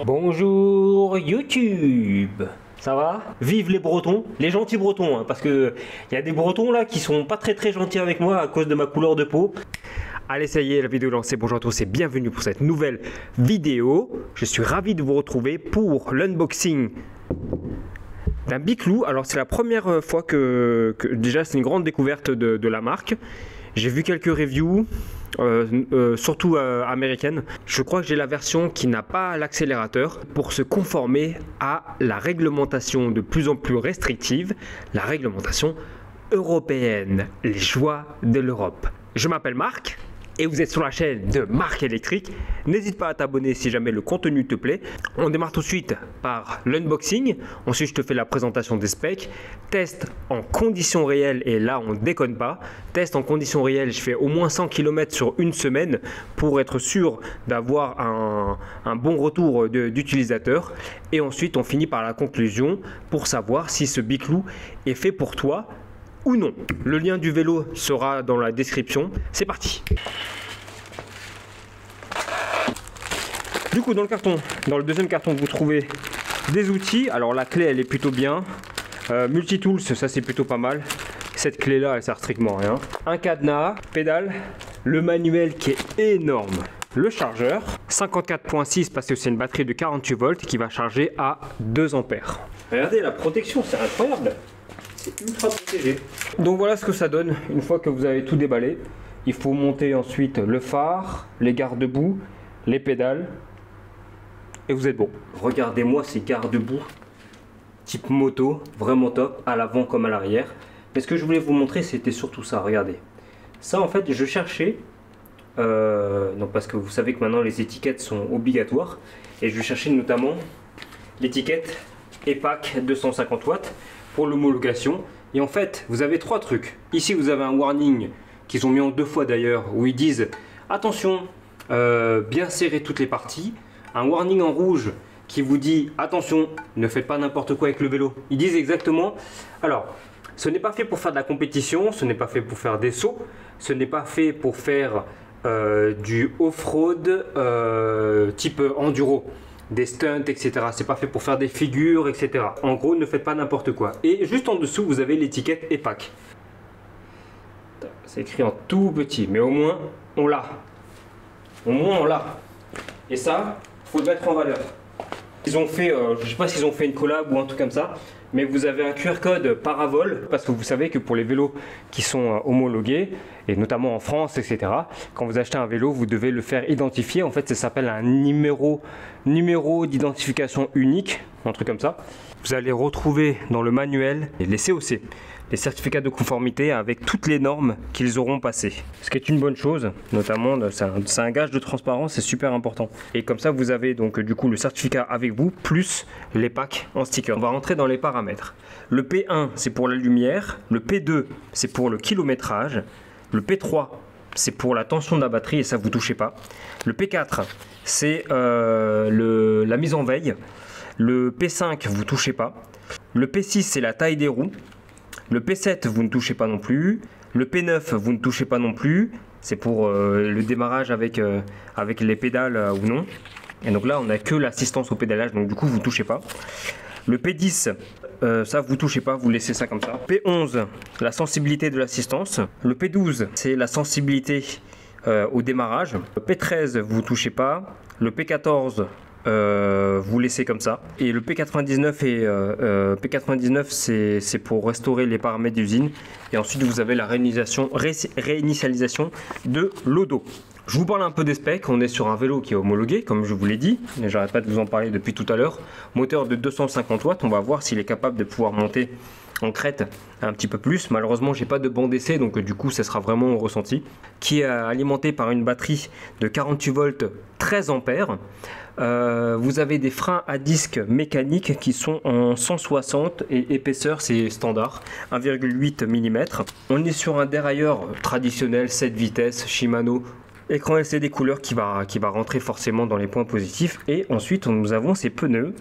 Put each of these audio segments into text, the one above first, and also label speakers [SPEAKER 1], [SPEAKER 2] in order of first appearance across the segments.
[SPEAKER 1] Bonjour YouTube. Ça va? Vive les Bretons, les gentils Bretons, hein, parce que il y a des Bretons là qui sont pas très gentils avec moi à cause de ma couleur de peau. Allez, ça y est, la vidéo est lancée. Bonjour à tous et bienvenue pour cette nouvelle vidéo. Je suis ravi de vous retrouver pour l'unboxing d'un Biclou. Alors c'est la première fois que déjà c'est une grande découverte de la marque. J'ai vu quelques reviews, surtout américaines. Je crois que j'ai la version qui n'a pas l'accélérateur pour se conformer à la réglementation de plus en plus restrictive, la réglementation européenne, les joies de l'Europe. Je m'appelle Marc et vous êtes sur la chaîne de Marc Électrique. N'hésite pas à t'abonner si jamais le contenu te plaît. On démarre tout de suite par l'unboxing. Ensuite, je te fais la présentation des specs. Test en conditions réelles, et là, on déconne pas. Test en conditions réelles, je fais au moins 100 km sur une semaine pour être sûr d'avoir un bon retour d'utilisateur. Et ensuite, on finit par la conclusion pour savoir si ce Biclou est fait pour toi ou non. Le lien du vélo sera dans la description. C'est parti. Du coup, dans le carton, dans le deuxième carton, vous trouvez des outils. Alors la clé, elle est plutôt bien. Multitools, ça c'est plutôt pas mal. Cette clé là, elle sert strictement à rien. Un cadenas, pédale, le manuel qui est énorme. Le chargeur, 54.6 parce que c'est une batterie de 48 volts qui va charger à 2 ampères. Regardez la protection, c'est incroyable. C'est ultra protégé. Donc voilà ce que ça donne une fois que vous avez tout déballé. Il faut monter ensuite le phare, les garde-boue, les pédales et vous êtes bon. Regardez-moi ces garde-boue type moto, vraiment top, à l'avant comme à l'arrière. Mais ce que je voulais vous montrer, c'était surtout ça, regardez. Ça en fait, je cherchais, donc parce que vous savez que maintenant les étiquettes sont obligatoires, et je cherchais notamment l'étiquette EPAC 250 watts pour l'homologation. Et en fait, vous avez trois trucs. Ici, vous avez un warning qu'ils ont mis en 2 fois d'ailleurs, où ils disent attention, bien serrer toutes les parties. Un warning en rouge qui vous dit attention, ne faites pas n'importe quoi avec le vélo. Ils disent exactement, alors, ce n'est pas fait pour faire de la compétition, ce n'est pas fait pour faire des sauts, ce n'est pas fait pour faire du off-road type enduro, des stunts, etc. C'est pas fait pour faire des figures, etc. En gros, ne faites pas n'importe quoi. Et juste en dessous, vous avez l'étiquette EPAC. C'est écrit en tout petit, mais au moins, on l'a. Au moins, on l'a. Et ça, faut le mettre en valeur. Ils ont fait, je sais pas s'ils ont fait une collab ou un truc comme ça, mais vous avez un QR code Paravol, parce que vous savez que pour les vélos qui sont homologués, et notamment en France, etc., quand vous achetez un vélo, vous devez le faire identifier. En fait, ça s'appelle un numéro d'identification unique, un truc comme ça. Vous allez retrouver dans le manuel les COC, les certificats de conformité avec toutes les normes qu'ils auront passées. Ce qui est une bonne chose, notamment, c'est un gage de transparence, c'est super important. Et comme ça, vous avez donc du coup le certificat avec vous, plus les packs en sticker. On va rentrer dans les paramètres. Le P1, c'est pour la lumière. Le P2, c'est pour le kilométrage. Le P3, c'est pour la tension de la batterie et ça vous touchez pas. Le P4, c'est la mise en veille. Le P5, vous touchez pas. Le P6, c'est la taille des roues. Le P7, vous ne touchez pas non plus. Le P9, vous ne touchez pas non plus. C'est pour le démarrage avec les pédales ou non. Et donc là, on n'a que l'assistance au pédalage, donc du coup, vous ne touchez pas. Le P10, ça vous touchez pas, vous laissez ça comme ça. P11, la sensibilité de l'assistance. Le P12, c'est la sensibilité au démarrage. Le P13, vous touchez pas. Le P14, vous laissez comme ça. Et le P99, P99 c'est pour restaurer les paramètres d'usine. Et ensuite, vous avez la réinitialisation de l'odo. Je vous parle un peu des specs. On est sur un vélo qui est homologué, comme je vous l'ai dit. J'arrête pas de vous en parler depuis tout à l'heure. Moteur de 250 watts. On va voir s'il est capable de pouvoir monter en crête un petit peu plus. Malheureusement, j'ai pas de banc d'essai, donc du coup, ça sera vraiment au ressenti. Qui est alimenté par une batterie de 48 volts, 13 ampères. Vous avez des freins à disque mécaniques qui sont en 160 et épaisseur, c'est standard, 1,8 mm. On est sur un dérailleur traditionnel 7 vitesses Shimano. Écran LCD couleur qui va rentrer forcément dans les points positifs. Et ensuite nous avons ces pneus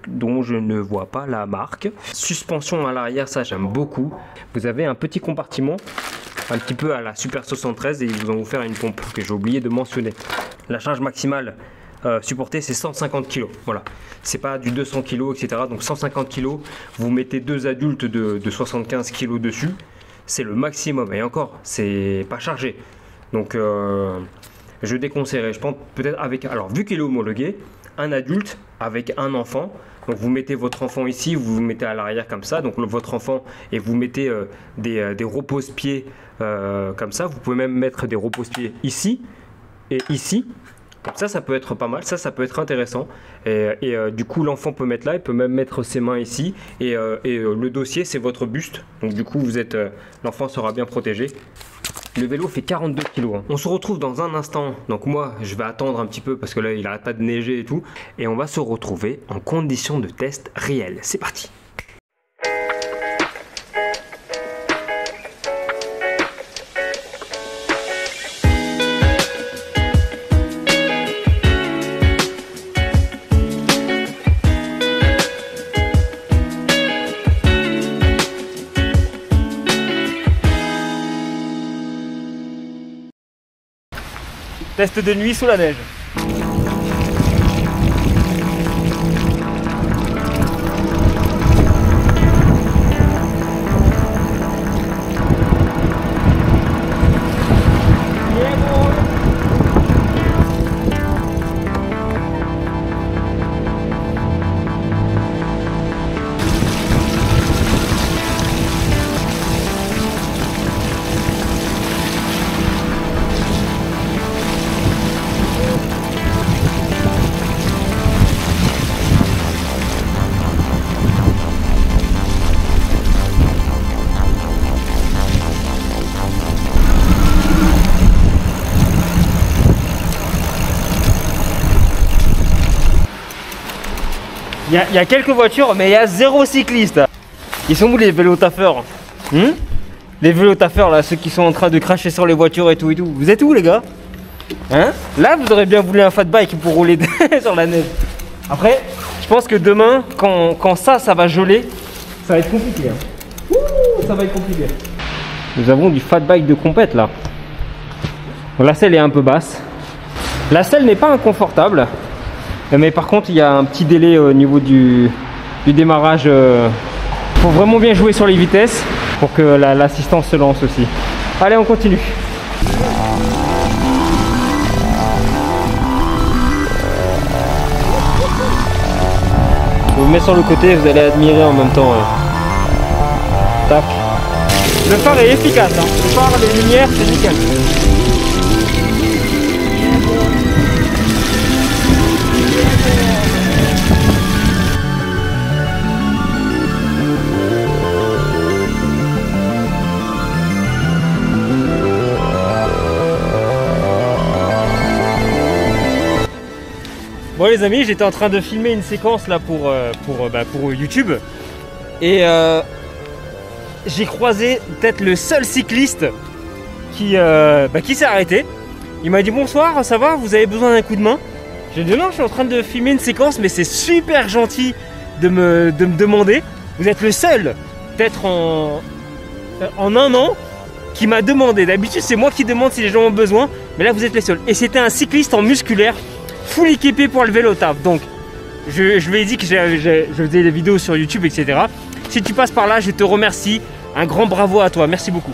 [SPEAKER 1] dont je ne vois pas la marque. Suspension à l'arrière, ça j'aime beaucoup. Vous avez un petit compartiment un petit peu à la Super 73 et ils vous ont offert une pompe que j'ai oublié de mentionner. La charge maximale supporter, c'est 150 kg. Voilà, c'est pas du 200 kg, etc. Donc 150 kg, vous mettez deux adultes de 75 kg dessus, c'est le maximum. Et encore, c'est pas chargé. Donc je déconseillerais. Je pense peut-être avec. Alors vu qu'il est homologué, un adulte avec un enfant. Donc vous mettez votre enfant ici, vous vous mettez à l'arrière comme ça, donc votre enfant, et vous mettez des repose-pieds comme ça. Vous pouvez même mettre des repose-pieds ici et ici. Comme ça peut être pas mal, ça peut être intéressant. Et du coup l'enfant peut mettre là, il peut même mettre ses mains ici. Et le dossier c'est votre buste, donc du coup l'enfant sera bien protégé. Le vélo fait 42 kg. On se retrouve dans un instant. Donc moi, je vais attendre un petit peu parce que là, il n'arrête pas de neiger et tout. Et on va se retrouver en conditions de test réelles. C'est parti.
[SPEAKER 2] Test de nuit sous la neige. Il y a quelques voitures, mais il y a zéro cycliste. Ils sont où les vélo-taffeurs? Les vélo-taffeurs là, ceux qui sont en train de cracher sur les voitures et tout et tout. Vous êtes où les gars? Là vous aurez bien voulu un fat bike pour rouler sur la neige. Après, je pense que demain, quand ça va geler, ça va être compliqué. Ça va être compliqué. Nous avons du fat bike de compète là. Bon, la selle est un peu basse. La selle n'est pas inconfortable. Mais par contre, il y a un petit délai au niveau du démarrage. Il faut vraiment bien jouer sur les vitesses pour que l'assistance se lance aussi. Allez, on continue. Je vous mets sur le côté, vous allez admirer en même temps. Tac. Le phare est efficace. Le phare, les lumières, c'est nickel. Bon les amis, j'étais en train de filmer une séquence là pour YouTube et j'ai croisé peut-être le seul cycliste qui s'est arrêté. Il m'a dit bonsoir, ça va, vous avez besoin d'un coup de main? J'ai dit non, je suis en train de filmer une séquence, mais c'est super gentil de me demander. Vous êtes le seul, peut-être en un an, qui m'a demandé. D'habitude c'est moi qui demande si les gens ont besoin, mais là vous êtes les seuls. Et c'était un cycliste en musculaire, full équipé pour le vélo taf. Donc je lui ai dit que je faisais des vidéos sur YouTube, etc. Si tu passes par là, je te remercie. Un grand bravo à toi, merci beaucoup.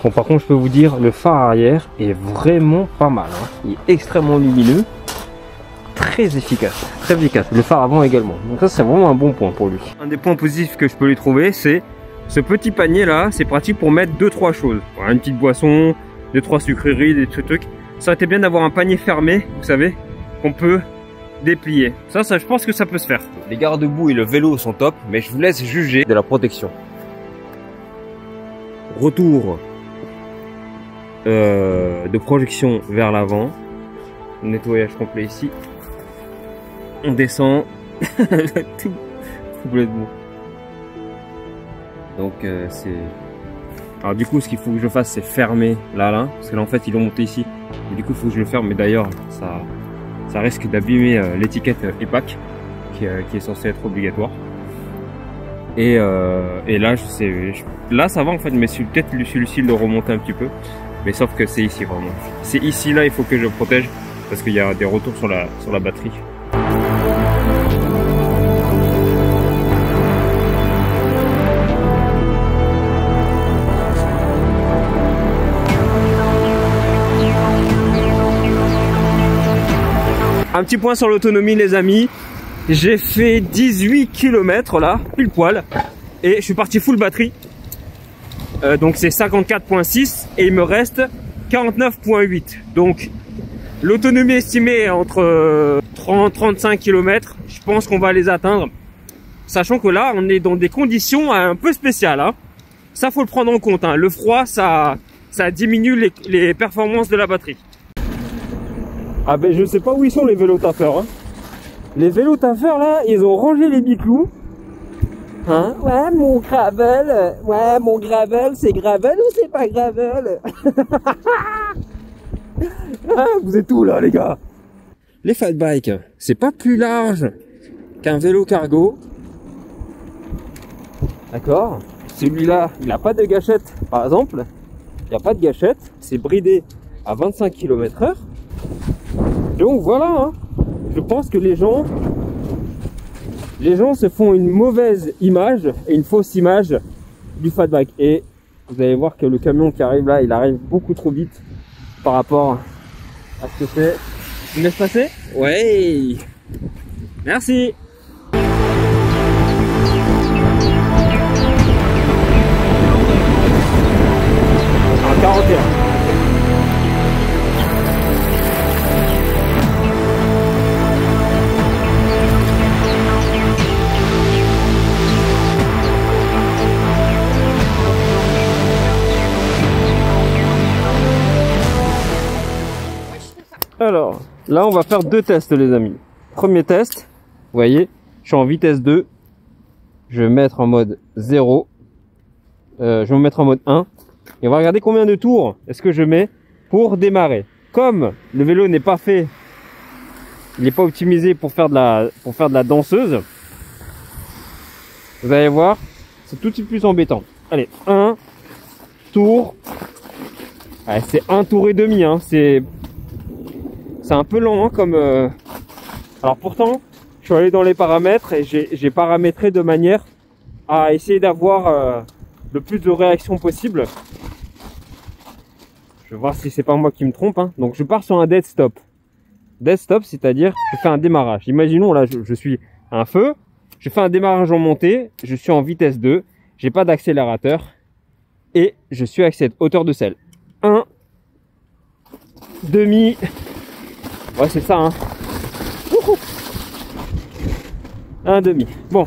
[SPEAKER 2] Bon, par contre, je peux vous dire, le phare arrière est vraiment pas mal. Il est extrêmement lumineux, très efficace, très efficace. Le phare avant également. Donc ça, c'est vraiment un bon point pour lui. Un des points positifs que je peux lui trouver, c'est ce petit panier là. C'est pratique pour mettre 2-3 choses. Une petite boisson, 2-3 sucreries, des trucs. Ça aurait été bien d'avoir un panier fermé, vous savez, qu'on peut déplier. Ça, je pense que ça peut se faire. Les garde-boue et le vélo sont top, mais je vous laisse juger de la protection. Retour de projection vers l'avant, nettoyage complet ici, on descend tout complètement. Donc c'est, alors du coup ce qu'il faut que je fasse c'est fermer là parce que là en fait ils l'ont monté ici et du coup il faut que je le ferme, mais d'ailleurs ça risque d'abîmer l'étiquette EPAC qui est censée être obligatoire. Et là là ça va en fait, mais peut-être celui-ci le remonter un petit peu.
[SPEAKER 1] Mais sauf que c'est ici vraiment. C'est ici là, il faut que je protège parce qu'il y a des retours sur la batterie. Un petit point sur l'autonomie les amis, j'ai fait 18 km là, pile poil, et je suis parti full batterie, donc c'est 54.6 et il me reste 49.8, donc l'autonomie estimée est entre 30-35 km, je pense qu'on va les atteindre, sachant que là on est dans des conditions un peu spéciales, hein. Ça faut le prendre en compte, hein. Le froid ça diminue les performances de la batterie. Ah ben je sais pas où ils sont les vélos taffeurs, hein. Les vélos taffeurs là, ils ont rangé les biclous. Hein? Ouais mon gravel, c'est gravel ou c'est pas gravel? Ah, vous êtes où là les gars? Les fat bikes, c'est pas plus large qu'un vélo cargo. D'accord? Celui-là, il n'a pas de gâchette par exemple. Il n'y a pas de gâchette, c'est bridé à 25 km/h. Donc voilà, hein. Je pense que les gens se font une mauvaise image et une fausse image du fat bike. Et vous allez voir que le camion qui arrive là, il arrive beaucoup trop vite par rapport à ce que c'est. Tu me laisses passer? Ouais. Merci. En 41. Alors, là on va faire deux tests les amis. Premier test, vous voyez, je suis en vitesse 2. Je vais mettre en mode 0. Je vais me mettre en mode 1. Et on va regarder combien de tours est-ce que je mets pour démarrer. Comme le vélo n'est pas fait, il n'est pas optimisé pour faire de la danseuse. Vous allez voir, c'est tout de suite plus embêtant. Allez, 1 tour. Ouais, c'est 1 tour et demi, hein. C'est un peu lent, hein, comme... Alors pourtant, je suis allé dans les paramètres et j'ai paramétré de manière à essayer d'avoir le plus de réactions possible. Je vais voir si c'est pas moi qui me trompe, hein. Donc je pars sur un dead stop. Dead stop, c'est-à-dire je fais un démarrage. Imaginons là, je suis à un feu, je fais un démarrage en montée, je suis en vitesse 2, j'ai pas d'accélérateur et je suis à cette hauteur de selle. 1 demi. Ouais, c'est ça, hein. Un demi. Bon.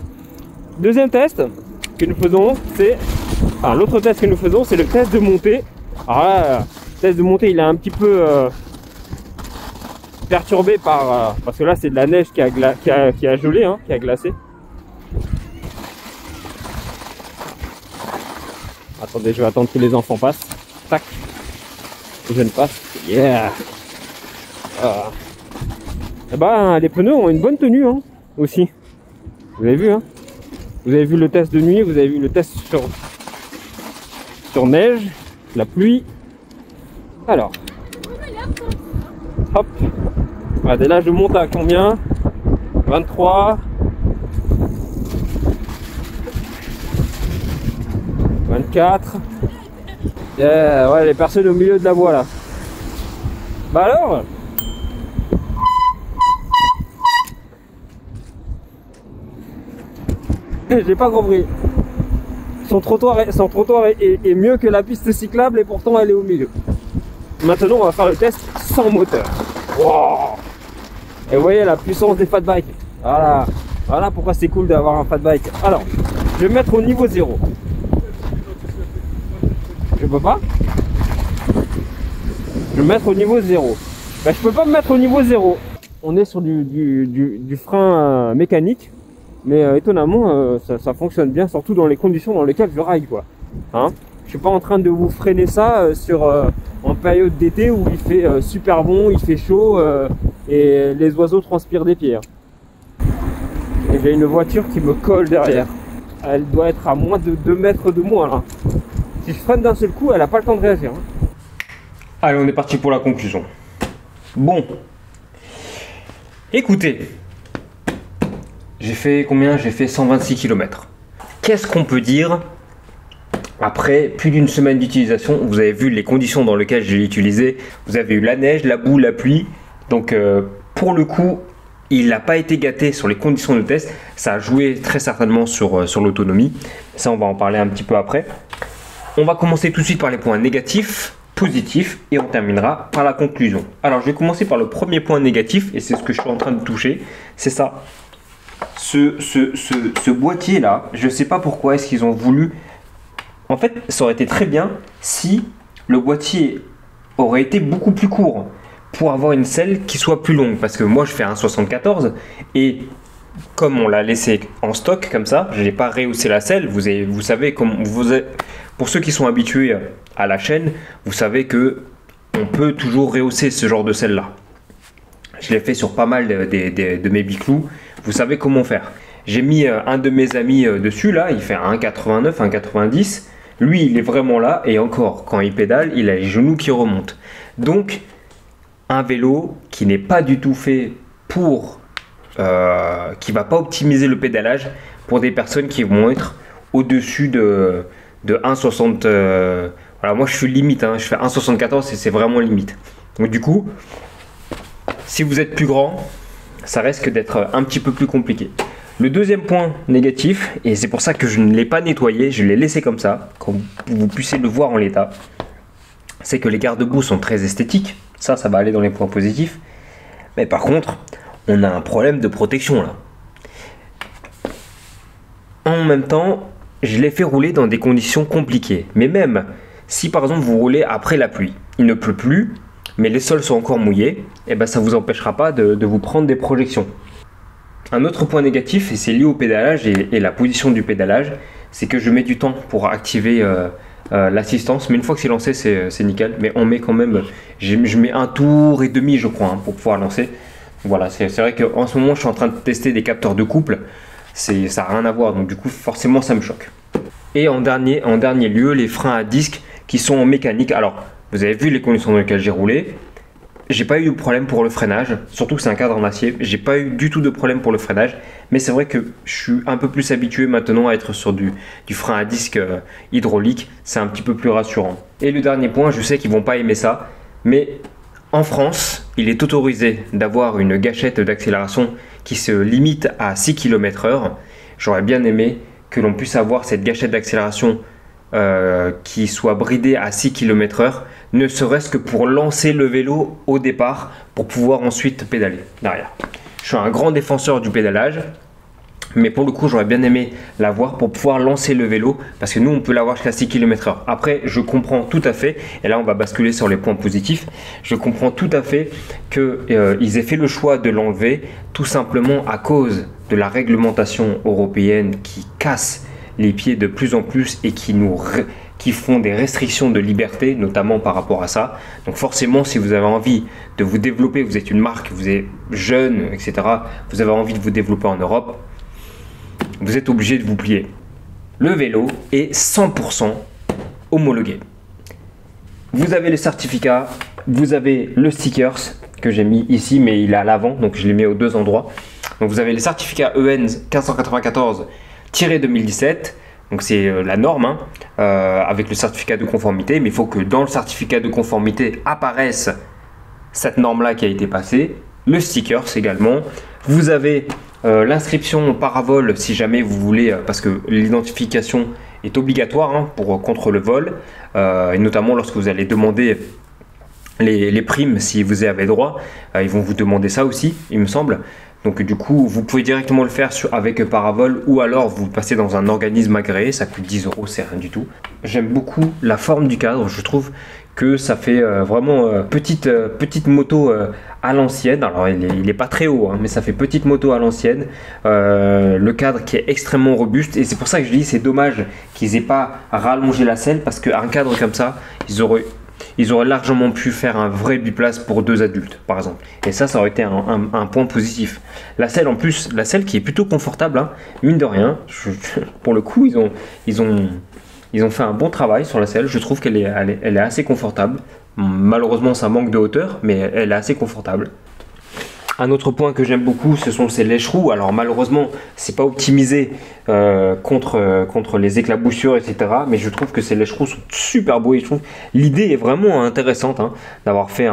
[SPEAKER 1] Deuxième test que nous faisons, c'est... Ah, l'autre test que nous faisons, c'est le test de montée. Alors là, le test de montée, il est un petit peu perturbé par... parce que là, c'est de la neige qui a gelé, hein, qui a glacé. Attendez, je vais attendre que les enfants passent. Tac. Je ne passe. Yeah. Et bah, les pneus ont une bonne tenue, hein, aussi. Vous avez vu, hein. Vous avez vu le test de nuit, vous avez vu le test sur neige, la pluie. Alors, hop. Regardez, là je monte à combien? 23. 24. Yeah, ouais, les personnes au milieu de la voie là. Bah alors, j'ai pas compris. Son trottoir est mieux que la piste cyclable et pourtant elle est au milieu. Maintenant on va faire le test sans moteur. Wow. Et vous voyez la puissance des fat bikes. Voilà. Voilà pourquoi c'est cool d'avoir un fat bike. Alors, je vais me mettre au niveau 0. Je peux pas. Je vais me mettre au niveau 0. Ben, je peux pas me mettre au niveau 0. On est sur du frein mécanique. Mais étonnamment, ça fonctionne bien, surtout dans les conditions dans lesquelles je ride, quoi. Hein, je suis pas en train de vous freiner ça en période d'été où il fait super bon, il fait chaud et les oiseaux transpirent des pieds. Et j'ai une voiture qui me colle derrière. Elle doit être à moins de 2 mètres de moi là. Si je freine d'un seul coup, elle a pas le temps de réagir. Hein. Allez, on est parti pour la conclusion. Bon, écoutez, j'ai fait combien? J'ai fait 126 km. Qu'est-ce qu'on peut dire après plus d'une semaine d'utilisation? Vous avez vu les conditions dans lesquelles je l'ai utilisé. Vous avez eu la neige, la boue, la pluie. Donc pour le coup, il n'a pas été gâté sur les conditions de test. Ça a joué très certainement sur l'autonomie. Ça, on va en parler un petit peu après. On va commencer tout de suite par les points négatifs, positifs, et on terminera par la conclusion. Alors, je vais commencer par le premier point négatif, et c'est ce que je suis en train de toucher. C'est ça. Ce boîtier-là, je ne sais pas pourquoi est-ce qu'ils ont voulu... En fait, ça aurait été très bien si le boîtier aurait été beaucoup plus court pour avoir une selle qui soit plus longue. Parce que moi, je fais un 74 et comme on l'a laissé en stock comme ça, je n'ai pas rehaussé la selle. Vous savez, pour ceux qui sont habitués à la chaîne, vous savez que on peut toujours rehausser ce genre de selle-là. Je l'ai fait sur pas mal de mes biclous. Vous savez comment faire. J'ai mis un de mes amis dessus, là, il fait un 1,89, 1,90. Lui, il est vraiment là, et encore, quand il pédale, il a les genoux qui remontent. Donc, un vélo qui n'est pas du tout fait pour... qui ne va pas optimiser le pédalage pour des personnes qui vont être au-dessus de 1,60. Voilà, moi, je suis limite, hein, je fais 1,74 et c'est vraiment limite. Donc, du coup, si vous êtes plus grand, ça risque d'être un petit peu plus compliqué. Le deuxième point négatif, et c'est pour ça que je ne l'ai pas nettoyé, je l'ai laissé comme ça, pour que vous puissiez le voir en l'état, c'est que les garde-boue sont très esthétiques. Ça va aller dans les points positifs. Mais par contre, on a un problème de protection là. En même temps, je l'ai fait rouler dans des conditions compliquées. Mais même si par exemple vous roulez après la pluie, il ne pleut plus, mais les sols sont encore mouillés, et ben ça ne vous empêchera pas de vous prendre des projections. Un autre point négatif, et c'est lié au pédalage et la position du pédalage, c'est que je mets du temps pour activer l'assistance, mais une fois que c'est lancé, c'est nickel. Mais on met quand même, je mets 1 tour et demi, je crois, hein, pour pouvoir lancer. Voilà, c'est vrai qu'en ce moment, je suis en train de tester des capteurs de couple, ça n'a rien à voir, donc du coup, forcément, ça me choque. Et en dernier lieu, les freins à disque qui sont en mécanique. Alors, vous avez vu les conditions dans lesquelles j'ai roulé. J'ai pas eu de problème pour le freinage, surtout que c'est un cadre en acier. J'ai pas eu du tout de problème pour le freinage, mais c'est vrai que je suis un peu plus habitué maintenant à être sur du frein à disque hydraulique. C'est un petit peu plus rassurant. Et le dernier point, je sais qu'ils vont pas aimer ça, mais en France, il est autorisé d'avoir une gâchette d'accélération qui se limite à 6 km/h. J'aurais bien aimé que l'on puisse avoir cette gâchette d'accélération qui soit bridée à 6 km/h, ne serait-ce que pour lancer le vélo au départ, pour pouvoir ensuite pédaler derrière. Je suis un grand défenseur du pédalage, mais pour le coup, j'aurais bien aimé l'avoir pour pouvoir lancer le vélo, parce que nous, on peut l'avoir jusqu'à 6 km/h. Après, je comprends tout à fait, et là, on va basculer sur les points positifs, je comprends tout à fait qu'ils aient fait le choix de l'enlever, tout simplement à cause de la réglementation européenne qui casse les pieds de plus en plus et qui font des restrictions de liberté, notamment par rapport à ça. Donc forcément, si vous avez envie de vous développer, vous êtes une marque, vous êtes jeune, etc., vous avez envie de vous développer en Europe, vous êtes obligé de vous plier. Le vélo est 100% homologué. Vous avez le certificat, vous avez le stickers que j'ai mis ici, mais il est à l'avant, donc je l'ai mis aux deux endroits. Donc vous avez le certificat EN 1594-2017. Donc c'est la norme hein, avec le certificat de conformité, mais il faut que dans le certificat de conformité apparaisse cette norme-là qui a été passée, le stickers également. Vous avez l'inscription paravol si jamais vous voulez, parce que l'identification est obligatoire hein, contre le vol, et notamment lorsque vous allez demander les primes si vous y avez droit, ils vont vous demander ça aussi, il me semble. Donc du coup, vous pouvez directement le faire avec Paravol ou alors vous passez dans un organisme agréé, ça coûte 10 €, c'est rien du tout. J'aime beaucoup la forme du cadre, je trouve que ça fait vraiment petite moto à l'ancienne. Alors il est pas très haut, hein, mais ça fait petite moto à l'ancienne. Le cadre qui est extrêmement robuste et c'est pour ça que je dis c'est dommage qu'ils aient pas rallongé la selle parce qu'un cadre comme ça, ils auraient largement pu faire un vrai biplace pour 2 adultes, par exemple. Et ça aurait été un point positif. La selle, en plus, la selle qui est plutôt confortable, hein, mine de rien. Pour le coup, ils ont Ils ont fait un bon travail sur la selle. Je trouve qu'elle est assez confortable. Malheureusement, ça manque de hauteur, mais elle est assez confortable. Un autre point que j'aime beaucoup, ce sont ces lèche-roues. Alors malheureusement, c'est pas optimisé contre les éclaboussures, etc. Mais je trouve que ces lèche-roues sont super beaux. Et je trouve l'idée est vraiment intéressante d'avoir fait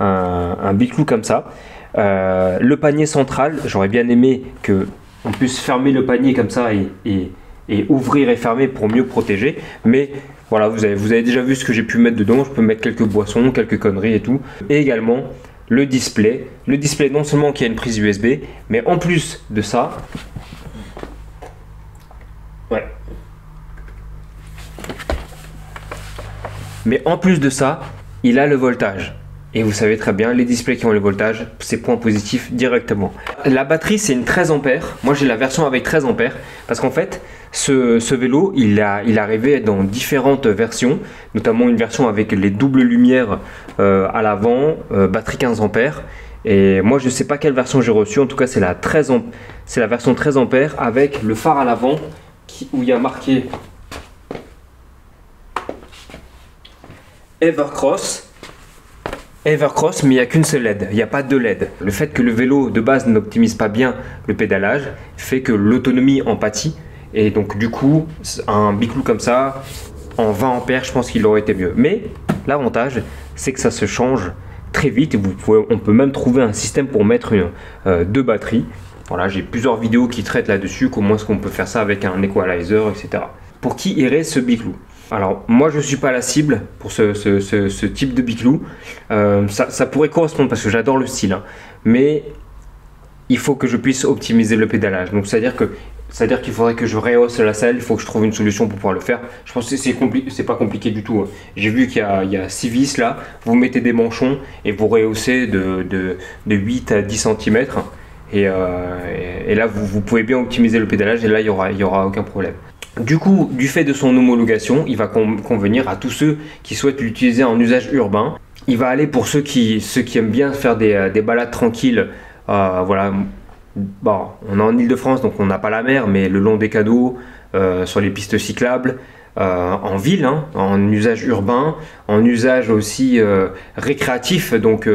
[SPEAKER 1] un biclou comme ça. Le panier central, j'aurais bien aimé qu'on puisse fermer le panier comme ça et ouvrir et fermer pour mieux protéger. Mais voilà, vous avez déjà vu ce que j'ai pu mettre dedans. Je peux mettre quelques boissons, quelques conneries et tout. Et également le display. Le display, non seulement qui a une prise USB, mais en plus de ça, il a le voltage. Et vous savez très bien, les displays qui ont le voltage, c'est point positif directement. La batterie, c'est une 13 ampères. Moi, j'ai la version avec 13 ampères. Parce qu'en fait, ce vélo, il est arrivé dans différentes versions. Notamment une version avec les doubles lumières à l'avant, batterie 15 ampères. Et moi, je ne sais pas quelle version j'ai reçue. En tout cas, c'est la version 13 ampères avec le phare à l'avant où il y a marqué Evercross, mais il n'y a qu'une seule LED, il n'y a pas deux LED. Le fait que le vélo de base n'optimise pas bien le pédalage fait que l'autonomie en pâtit. Et donc du coup, un biclou comme ça, en 20 ampères, je pense qu'il aurait été mieux. Mais l'avantage, c'est que ça se change très vite. Et on peut même trouver un système pour mettre deux batteries. Voilà, j'ai plusieurs vidéos qui traitent là-dessus, comment est-ce qu'on peut faire ça avec un equalizer, etc. Pour qui irait ce biclou? Alors moi je ne suis pas la cible pour ce type de biclou. Ça pourrait correspondre parce que j'adore le style, mais il faut que je puisse optimiser le pédalage. Donc c'est-à-dire qu'il faudrait que je rehausse la selle, il faut que je trouve une solution pour pouvoir le faire. Je pense que c'est pas compliqué du tout. J'ai vu qu'il y a 6 vis là, vous mettez des manchons et vous rehaussez de 8 à 10 cm. Et là vous pouvez bien optimiser le pédalage et là il y aura aucun problème. Du coup, du fait de son homologation, il va convenir à tous ceux qui souhaitent l'utiliser en usage urbain. Il va aller pour ceux qui aiment bien faire des balades tranquilles. Voilà. Bon, on est en Ile-de-France, donc on n'a pas la mer, mais le long des canaux, sur les pistes cyclables, en ville, en usage urbain, en usage aussi récréatif, donc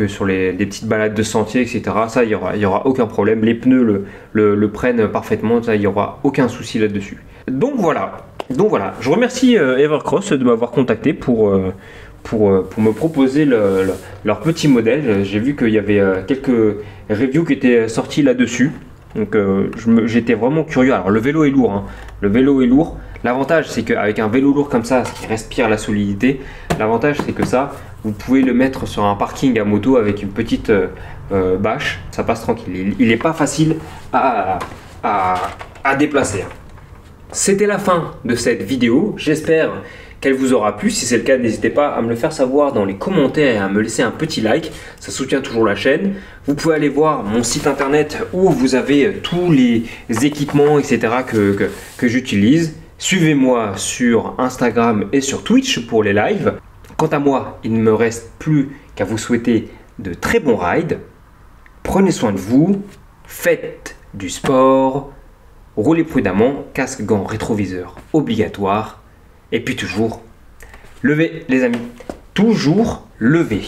[SPEAKER 1] sur des petites balades de sentier, etc. Ça, il y aura aucun problème. Les pneus le prennent parfaitement, ça, il n'y aura aucun souci là-dessus. Donc voilà. Je remercie Evercross de m'avoir contacté pour me proposer leur petit modèle. J'ai vu qu'il y avait quelques reviews qui étaient sorties là-dessus. Donc j'étais vraiment curieux. Alors le vélo est lourd, Le vélo est lourd. L'avantage c'est qu'avec un vélo lourd comme ça, qui respire la solidité, l'avantage c'est que ça, vous pouvez le mettre sur un parking à moto avec une petite bâche. Ça passe tranquille. Il n'est pas facile à déplacer. C'était la fin de cette vidéo. J'espère qu'elle vous aura plu. Si c'est le cas, n'hésitez pas à me le faire savoir dans les commentaires et à me laisser un petit like. Ça soutient toujours la chaîne. Vous pouvez aller voir mon site internet où vous avez tous les équipements, etc. que j'utilise. Suivez-moi sur Instagram et sur Twitch pour les lives. Quant à moi, il ne me reste plus qu'à vous souhaiter de très bons rides. Prenez soin de vous. Faites du sport. Roulez prudemment. Casque, gants, rétroviseur obligatoire. Et puis toujours, levez les amis, toujours lever.